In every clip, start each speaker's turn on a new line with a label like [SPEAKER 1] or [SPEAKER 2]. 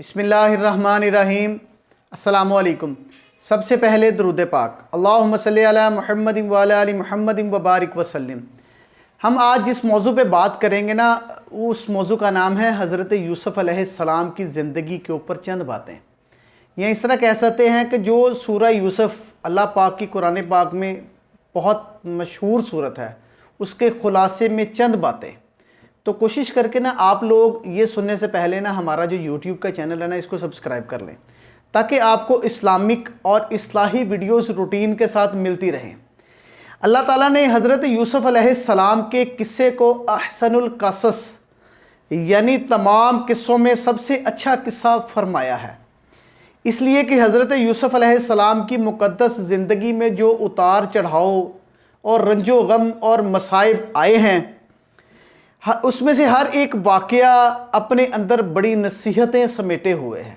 [SPEAKER 1] بسم اللہ الرحمن الرحیم۔ السلام علیکم۔ سب سے پہلے درود پاک، اللہم صلی علی محمد وعلی آل محمد وبارک وسلم۔ ہم آج جس موضوع پہ بات کریں گے نا، اس موضوع کا نام ہے حضرت یوسف علیہ السلام کی زندگی کے اوپر چند باتیں، یا اس طرح کہہ سکتے ہیں کہ جو سورہ یوسف اللہ پاک کی قرآن پاک میں بہت مشہور صورت ہے، اس کے خلاصے میں چند باتیں۔ تو کوشش کر کے نا آپ لوگ یہ سننے سے پہلے نا ہمارا جو یوٹیوب کا چینل ہے نا، اس کو سبسکرائب کر لیں، تاکہ آپ کو اسلامک اور اصلاحی ویڈیوز روٹین کے ساتھ ملتی رہیں۔ اللہ تعالیٰ نے حضرت یوسف علیہ السلام کے قصے کو احسن القصص، یعنی تمام قصوں میں سب سے اچھا قصہ فرمایا ہے، اس لیے کہ حضرت یوسف علیہ السلام کی مقدس زندگی میں جو اتار چڑھاؤ اور رنج و غم اور مصائب آئے ہیں، اس میں سے ہر ایک واقعہ اپنے اندر بڑی نصیحتیں سمیٹے ہوئے ہیں۔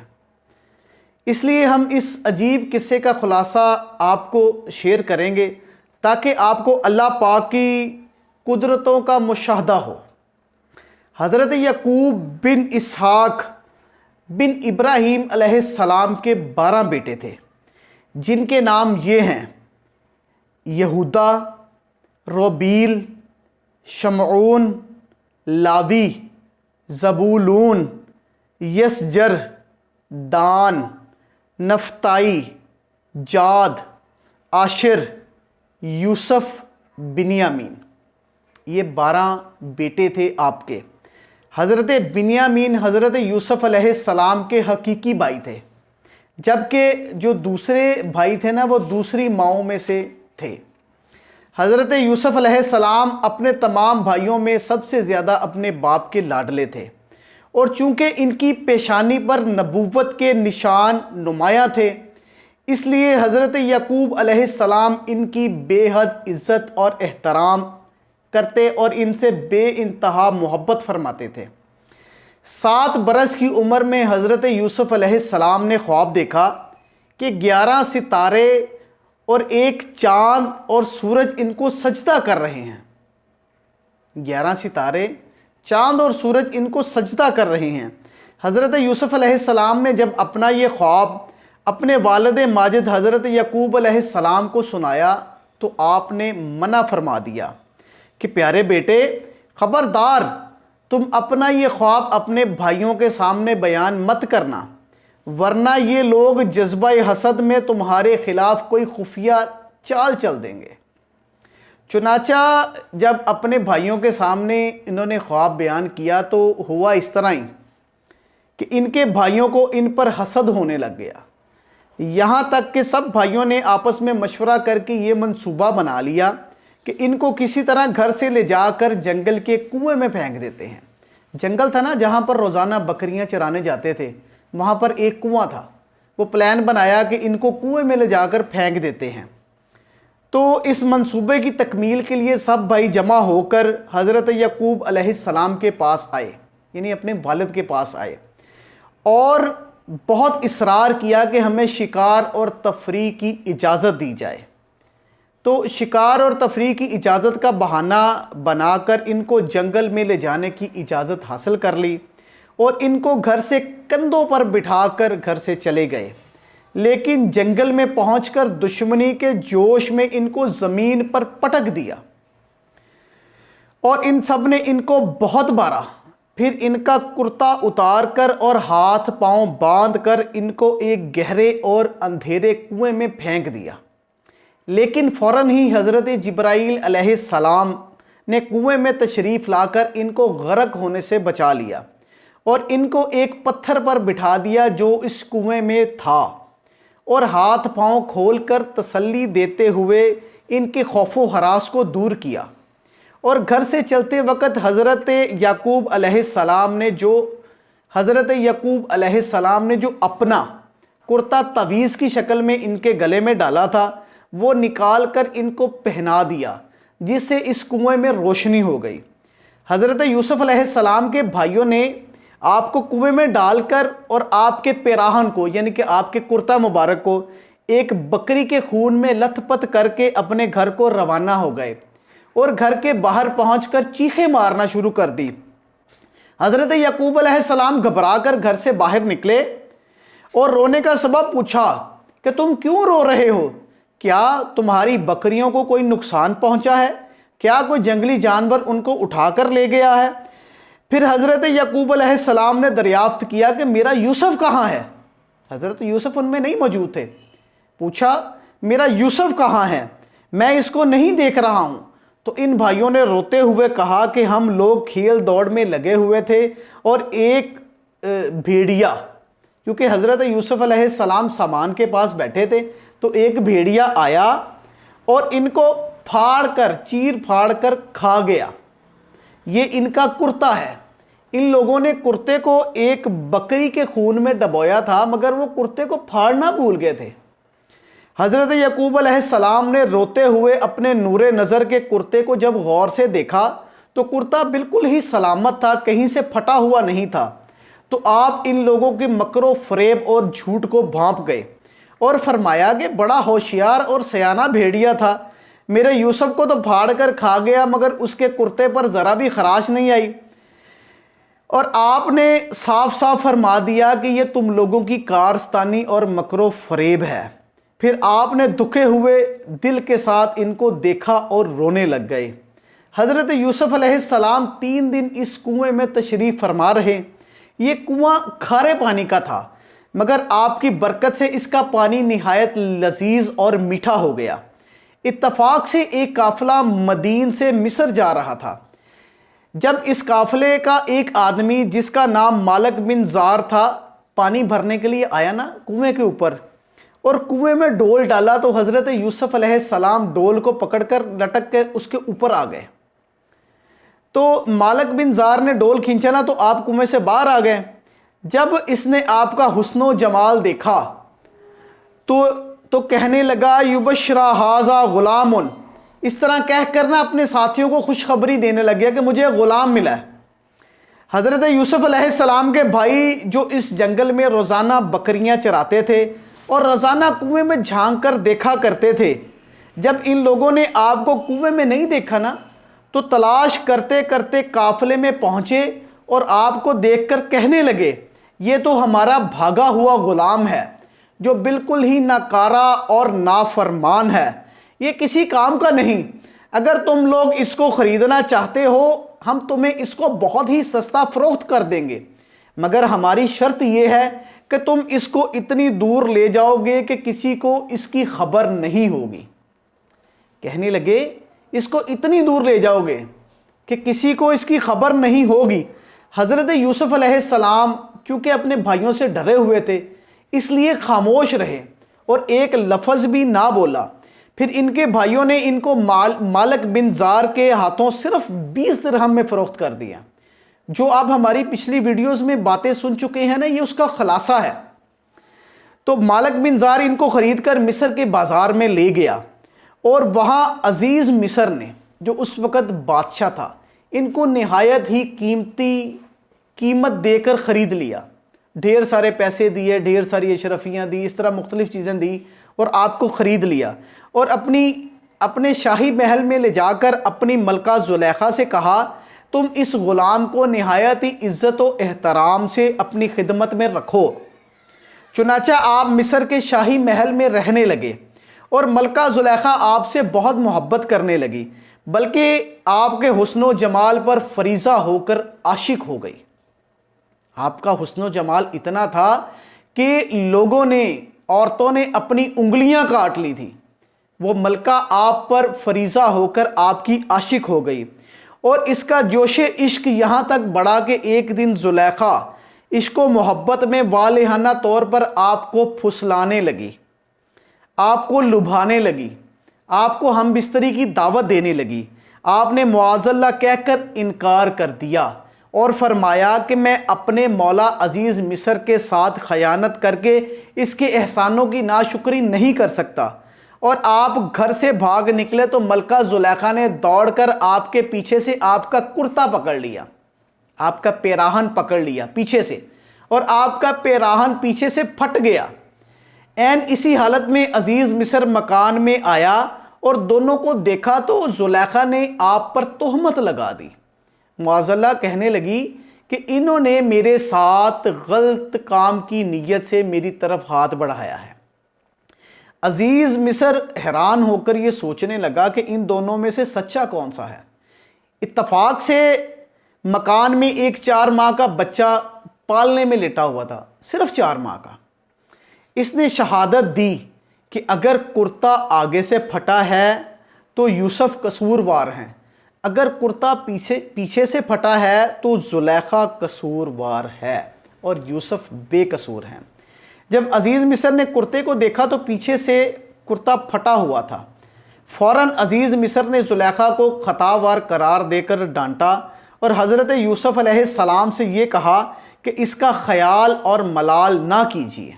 [SPEAKER 1] اس لیے ہم اس عجیب قصے کا خلاصہ آپ کو شیئر کریں گے، تاکہ آپ کو اللہ پاک کی قدرتوں کا مشاہدہ ہو۔ حضرت یعقوب بن اسحاق بن ابراہیم علیہ السلام کے 12 بیٹے تھے، جن کے نام یہ ہیں: یہودا، روبیل، شمعون، لاوی، زبولون، یسجر، دان، نفتائی، جاد، عاشر، یوسف، بنیامین۔ یہ 12 بیٹے تھے آپ کے۔ حضرت بنیامین حضرت یوسف علیہ السلام کے حقیقی بھائی تھے، جبکہ جو دوسرے بھائی تھے نا، وہ دوسری ماؤں میں سے تھے۔ حضرت یوسف علیہ السلام اپنے تمام بھائیوں میں سب سے زیادہ اپنے باپ کے لاڈلے تھے، اور چونکہ ان کی پیشانی پر نبوت کے نشان نمایاں تھے، اس لیے حضرت یعقوب علیہ السلام ان کی بے حد عزت اور احترام کرتے اور ان سے بے انتہا محبت فرماتے تھے۔ 7 برس کی عمر میں حضرت یوسف علیہ السلام نے خواب دیکھا کہ 11 ستارے اور ایک چاند اور سورج ان کو سجدہ کر رہے ہیں۔ 11 ستارے، چاند اور سورج ان کو سجدہ کر رہے ہیں۔ حضرت یوسف علیہ السلام نے جب اپنا یہ خواب اپنے والد ماجد حضرت یعقوب علیہ السلام کو سنایا، تو آپ نے منع فرما دیا کہ پیارے بیٹے، خبردار، تم اپنا یہ خواب اپنے بھائیوں کے سامنے بیان مت کرنا، ورنہ یہ لوگ جذبہ حسد میں تمہارے خلاف کوئی خفیہ چال چل دیں گے۔ چنانچہ جب اپنے بھائیوں کے سامنے انہوں نے خواب بیان کیا، تو ہوا اس طرح ہی کہ ان کے بھائیوں کو ان پر حسد ہونے لگ گیا، یہاں تک کہ سب بھائیوں نے آپس میں مشورہ کر کے یہ منصوبہ بنا لیا کہ ان کو کسی طرح گھر سے لے جا کر جنگل کے کنویں میں پھینک دیتے ہیں۔ جنگل تھا نا جہاں پر روزانہ بکریاں چرانے جاتے تھے، وہاں پر ایک کنواں تھا۔ وہ پلان بنایا کہ ان کو کنویں میں لے جا کر پھینک دیتے ہیں۔ تو اس منصوبے کی تکمیل کے لیے سب بھائی جمع ہو کر حضرت یعقوب علیہ السلام کے پاس آئے، یعنی اپنے والد کے پاس آئے، اور بہت اصرار کیا کہ ہمیں شکار اور تفریح کی اجازت دی جائے۔ تو شکار اور تفریح کی اجازت کا بہانہ بنا کر ان کو جنگل میں لے جانے کی اجازت حاصل کر لی، اور ان کو گھر سے کندھوں پر بٹھا کر گھر سے چلے گئے۔ لیکن جنگل میں پہنچ کر دشمنی کے جوش میں ان کو زمین پر پٹک دیا، اور ان سب نے ان کو بہت مارا۔ پھر ان کا کرتا اتار کر اور ہاتھ پاؤں باندھ کر ان کو ایک گہرے اور اندھیرے کنویں میں پھینک دیا۔ لیکن فوراً ہی حضرت جبرائیل علیہ السلام نے کنویں میں تشریف لا کر ان کو غرق ہونے سے بچا لیا، اور ان کو ایک پتھر پر بٹھا دیا جو اس کنویں میں تھا، اور ہاتھ پاؤں کھول کر تسلی دیتے ہوئے ان کے خوف و ہراس کو دور کیا۔ اور گھر سے چلتے وقت حضرت یعقوب علیہ السلام نے جو اپنا کرتا تعویذ کی شکل میں ان کے گلے میں ڈالا تھا، وہ نکال کر ان کو پہنا دیا، جس سے اس کنویں میں روشنی ہو گئی۔ حضرت یوسف علیہ السلام کے بھائیوں نے آپ کو کنویں میں ڈال کر اور آپ کے پیراہن کو، یعنی کہ آپ کے کرتا مبارک کو، ایک بکری کے خون میں لت پت کر کے اپنے گھر کو روانہ ہو گئے، اور گھر کے باہر پہنچ کر چیخیں مارنا شروع کر دی۔ حضرت یعقوب علیہ السلام گھبرا کر گھر سے باہر نکلے اور رونے کا سبب پوچھا کہ تم کیوں رو رہے ہو؟ کیا تمہاری بکریوں کو کوئی نقصان پہنچا ہے؟ کیا کوئی جنگلی جانور ان کو اٹھا کر لے گیا ہے؟ پھر حضرت یعقوب علیہ السلام نے دریافت کیا کہ میرا یوسف کہاں ہے؟ حضرت یوسف ان میں نہیں موجود تھے۔ پوچھا میرا یوسف کہاں ہے؟ میں اس کو نہیں دیکھ رہا ہوں۔ تو ان بھائیوں نے روتے ہوئے کہا کہ ہم لوگ کھیل دوڑ میں لگے ہوئے تھے اور ایک بھیڑیا، کیونکہ حضرت یوسف علیہ السلام سامان کے پاس بیٹھے تھے، تو ایک بھیڑیا آیا اور ان کو چیر پھاڑ کر کھا گیا۔ یہ ان کا کرتا ہے۔ ان لوگوں نے کرتے کو ایک بکری کے خون میں ڈبویا تھا، مگر وہ کرتے کو پھاڑنا بھول گئے تھے۔ حضرت یعقوب علیہ السلام نے روتے ہوئے اپنے نور نظر کے کرتے کو جب غور سے دیکھا تو کرتا بالکل ہی سلامت تھا، کہیں سے پھٹا ہوا نہیں تھا۔ تو آپ ان لوگوں کے مکر و فریب اور جھوٹ کو بھانپ گئے اور فرمایا کہ بڑا ہوشیار اور سیانہ بھیڑیا تھا، میرے یوسف کو تو پھاڑ کر کھا گیا مگر اس کے کرتے پر ذرا بھی خراش نہیں آئی۔ اور آپ نے صاف صاف فرما دیا کہ یہ تم لوگوں کی کارستانی اور مکر و فریب ہے۔ پھر آپ نے دکھے ہوئے دل کے ساتھ ان کو دیکھا اور رونے لگ گئے۔ حضرت یوسف علیہ السلام 3 دن اس کنویں میں تشریف فرما رہے۔ یہ کنواں کھارے پانی کا تھا، مگر آپ کی برکت سے اس کا پانی نہایت لذیذ اور میٹھا ہو گیا۔ اتفاق سے ایک قافلہ مدین سے مصر جا رہا تھا۔ جب اس قافلے کا ایک آدمی جس کا نام مالک بن زار تھا پانی بھرنے کے لیے آیا نا کنویں کے اوپر، اور کنویں میں ڈول ڈالا، تو حضرت یوسف علیہ السلام ڈول کو پکڑ کر لٹک کے اس کے اوپر آ گئے۔ تو مالک بن زار نے ڈول کھینچا نا تو آپ کنویں سے باہر آ گئے۔ جب اس نے آپ کا حسن و جمال دیکھا تو کہنے لگا یبشرا ھذا غلام، اس طرح کہہ کر نا اپنے ساتھیوں کو خوشخبری دینے لگ گیا کہ مجھے غلام ملا ہے۔ حضرت یوسف علیہ السلام کے بھائی جو اس جنگل میں روزانہ بکریاں چراتے تھے اور روزانہ کنویں میں جھانک کر دیکھا کرتے تھے، جب ان لوگوں نے آپ کو کنویں میں نہیں دیکھا نا تو تلاش کرتے کرتے قافلے میں پہنچے اور آپ کو دیکھ کر کہنے لگے یہ تو ہمارا بھاگا ہوا غلام ہے جو بالکل ہی ناکارہ اور نافرمان ہے، یہ کسی کام کا نہیں۔ اگر تم لوگ اس کو خریدنا چاہتے ہو ہم تمہیں اس کو بہت ہی سستا فروخت کر دیں گے، مگر ہماری شرط یہ ہے کہ تم اس کو اتنی دور لے جاؤ گے کہ کسی کو اس کی خبر نہیں ہوگی۔ کہنے لگے اس کو اتنی دور لے جاؤ گے کہ کسی کو اس کی خبر نہیں ہوگی۔ حضرت یوسف علیہ السلام چونکہ اپنے بھائیوں سے ڈرے ہوئے تھے اس لیے خاموش رہے اور ایک لفظ بھی نہ بولا۔ پھر ان کے بھائیوں نے ان کو مالک بن زار کے ہاتھوں صرف 20 درہم میں فروخت کر دیا۔ جو آپ ہماری پچھلی ویڈیوز میں باتیں سن چکے ہیں نا، یہ اس کا خلاصہ ہے۔ تو مالک بن زار ان کو خرید کر مصر کے بازار میں لے گیا اور وہاں عزیز مصر نے جو اس وقت بادشاہ تھا ان کو نہایت ہی قیمت دے کر خرید لیا۔ ڈھیر سارے پیسے دیے، ڈھیر ساری اشرفیاں دی، اس طرح مختلف چیزیں دی اور آپ کو خرید لیا، اور اپنے شاہی محل میں لے جا کر اپنی ملکہ زلیخا سے کہا تم اس غلام کو نہایت ہی عزت و احترام سے اپنی خدمت میں رکھو۔ چنانچہ آپ مصر کے شاہی محل میں رہنے لگے اور ملکہ زلیخا آپ سے بہت محبت کرنے لگی، بلکہ آپ کے حسن و جمال پر فریضہ ہو کر عاشق ہو گئی۔ آپ کا حسن و جمال اتنا تھا کہ عورتوں نے اپنی انگلیاں کاٹ لی تھیں۔ وہ ملکہ آپ پر فریضہ ہو کر آپ کی عاشق ہو گئی، اور اس کا جوش عشق یہاں تک بڑھا کہ ایک دن زلیخا عشق و محبت میں والہانہ طور پر آپ کو پھسلانے لگی، آپ کو لبھانے لگی، آپ کو ہم بستری کی دعوت دینے لگی۔ آپ نے معاذ اللہ کہہ کر انکار کر دیا اور فرمایا کہ میں اپنے مولا عزیز مصر کے ساتھ خیانت کر کے اس کے احسانوں کی ناشکری نہیں کر سکتا، اور آپ گھر سے بھاگ نکلے تو ملکہ زلیخا نے دوڑ کر آپ کے پیچھے سے آپ کا کرتا پکڑ لیا، آپ کا پیراہن پکڑ لیا پیچھے سے، اور آپ کا پیراہن پیچھے سے پھٹ گیا۔ عین اسی حالت میں عزیز مصر مکان میں آیا اور دونوں کو دیکھا تو زلیخا نے آپ پر تہمت لگا دی۔ معاذ اللہ کہنے لگی کہ انہوں نے میرے ساتھ غلط کام کی نیت سے میری طرف ہاتھ بڑھایا ہے۔ عزیز مصر حیران ہو کر یہ سوچنے لگا کہ ان دونوں میں سے سچا کون سا ہے۔ اتفاق سے مکان میں ایک 4 ماہ کا بچہ پالنے میں لیٹا ہوا تھا، صرف 4 ماہ کا۔ اس نے شہادت دی کہ اگر کرتا آگے سے پھٹا ہے تو یوسف قصوروار ہیں، اگر کرتا پیچھے سے پھٹا ہے تو زلیخا قصوروار ہے اور یوسف بے قصور ہیں۔ جب عزیز مصر نے کرتے کو دیکھا تو پیچھے سے کرتا پھٹا ہوا تھا۔ فوراً عزیز مصر نے زلیخا کو خطاوار قرار دے کر ڈانٹا اور حضرت یوسف علیہ السلام سے یہ کہا کہ اس کا خیال اور ملال نہ کیجیے۔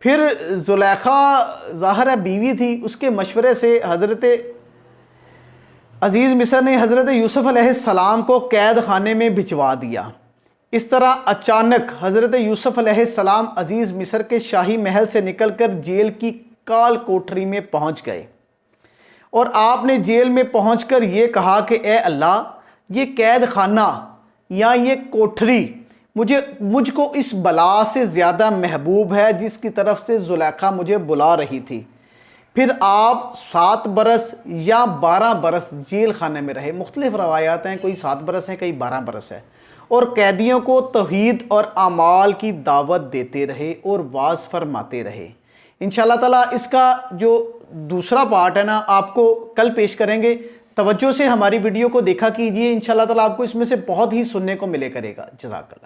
[SPEAKER 1] پھر زلیخا ظاہر ہے بیوی تھی، اس کے مشورے سے حضرت عزیز مصر نے حضرت یوسف علیہ السلام کو قید خانے میں بھجوا دیا۔ اس طرح اچانک حضرت یوسف علیہ السلام عزیز مصر کے شاہی محل سے نکل کر جیل کی کال کوٹری میں پہنچ گئے، اور آپ نے جیل میں پہنچ کر یہ کہا کہ اے اللہ، یہ قید خانہ یا یہ کوٹری مجھ کو اس بلا سے زیادہ محبوب ہے جس کی طرف سے زلیخا مجھے بلا رہی تھی۔ پھر آپ 7 برس یا 12 برس جیل خانے میں رہے، مختلف روایات ہیں، کوئی 7 برس ہے، کئی 12 برس ہے، اور قیدیوں کو توحید اور اعمال کی دعوت دیتے رہے اور واعظ فرماتے رہے۔ انشاءاللہ تعالیٰ اس کا جو دوسرا پارٹ ہے نا، آپ کو کل پیش کریں گے۔ توجہ سے ہماری ویڈیو کو دیکھا کیجئے، انشاءاللہ تعالیٰ آپ کو اس میں سے بہت ہی سننے کو ملے کرے گا۔ جزاک اللہ۔